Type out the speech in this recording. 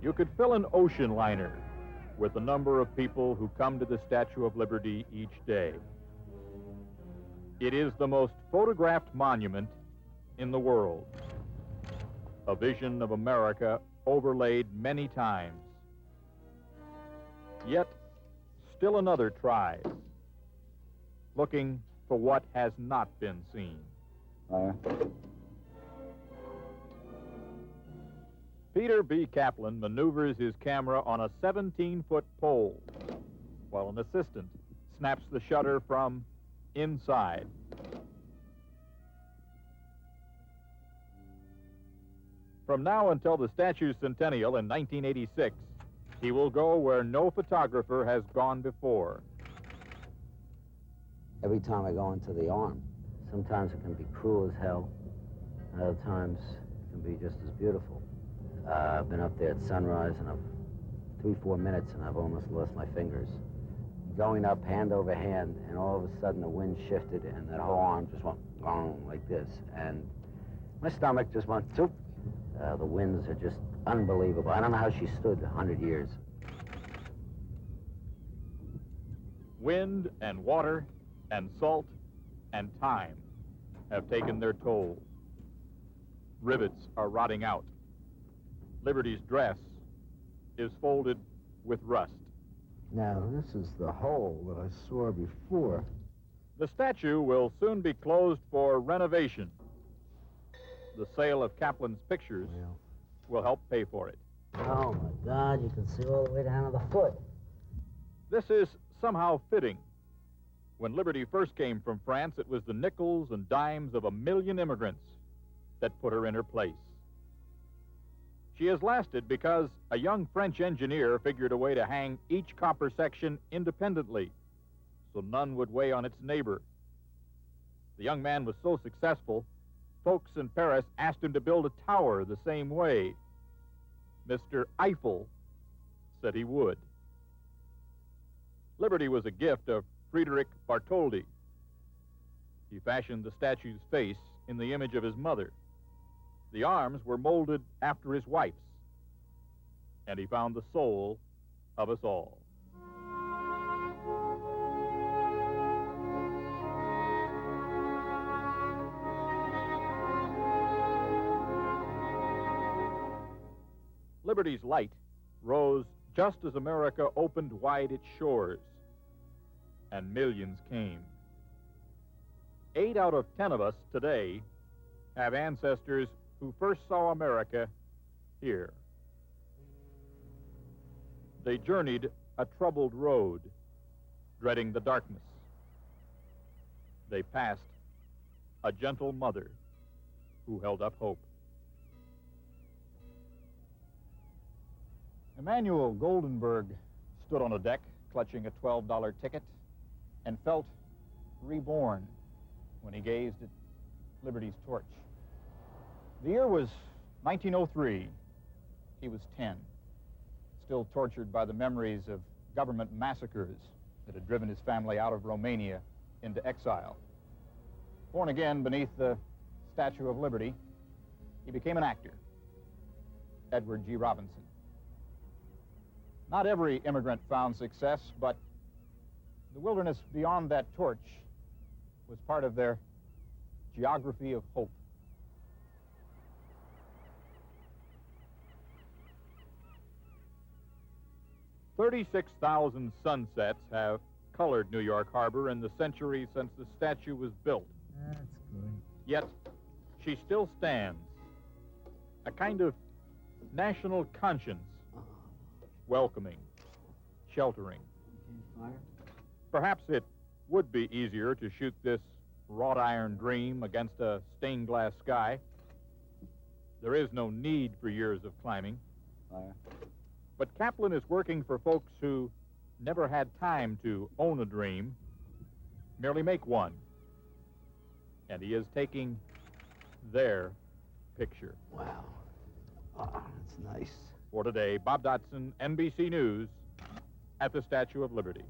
You could fill an ocean liner with the number of people who come to the Statue of Liberty each day. It is the most photographed monument in the world. A vision of America overlaid many times. Yet, still another tries, looking for what has not been seen. Peter B. Kaplan maneuvers his camera on a 17-foot pole, while an assistant snaps the shutter from inside. From now until the statue's centennial in 1986, he will go where no photographer has gone before. Every time I go into the arm, sometimes it can be cruel as hell, and other times it can be just as beautiful. I've been up there at sunrise, and 3-4 minutes, and I've almost lost my fingers. Going up hand over hand, and all of a sudden the wind shifted, and that whole arm just went like this, and my stomach just went zoop. The winds are just unbelievable. I don't know how she stood 100 years. Wind and water and salt and time have taken their toll. Rivets are rotting out. Liberty's dress is folded with rust. Now, this is the hole that I saw before. The statue will soon be closed for renovation. The sale of Kaplan's pictures will help pay for it. Oh, my God, you can see all the way down to the foot. This is somehow fitting. When Liberty first came from France, it was the nickels and dimes of 1 million immigrants that put her in her place. She has lasted because a young French engineer figured a way to hang each copper section independently, so none would weigh on its neighbor. The young man was so successful, folks in Paris asked him to build a tower the same way. Mr. Eiffel said he would. Liberty was a gift of Frederick Bartholdi. He fashioned the statue's face in the image of his mother. The arms were molded after his wife's, and he found the soul of us all. Liberty's light rose just as America opened wide its shores, and millions came. 8 out of 10 of us today have ancestors who first saw America here. They journeyed a troubled road, dreading the darkness. They passed a gentle mother who held up hope. Emanuel Goldenberg stood on a deck, clutching a $12 ticket, and felt reborn when he gazed at Liberty's torch. The year was 1903. He was 10, still tortured by the memories of government massacres that had driven his family out of Romania into exile. Born again beneath the Statue of Liberty, he became an actor, Edward G. Robinson. Not every immigrant found success, but the wilderness beyond that torch was part of their geography of hope. "36,000 sunsets have colored New York Harbor in the century since the statue was built. That's good. Yet, she still stands, a kind of national conscience, welcoming, sheltering. Fire? Perhaps it would be easier to shoot this wrought iron dream against a stained glass sky. There is no need for years of climbing. Fire? But Kaplan is working for folks who never had time to own a dream, merely make one. And he is taking their picture. Wow. Oh, that's nice. For today, Bob Dotson, NBC News, at the Statue of Liberty.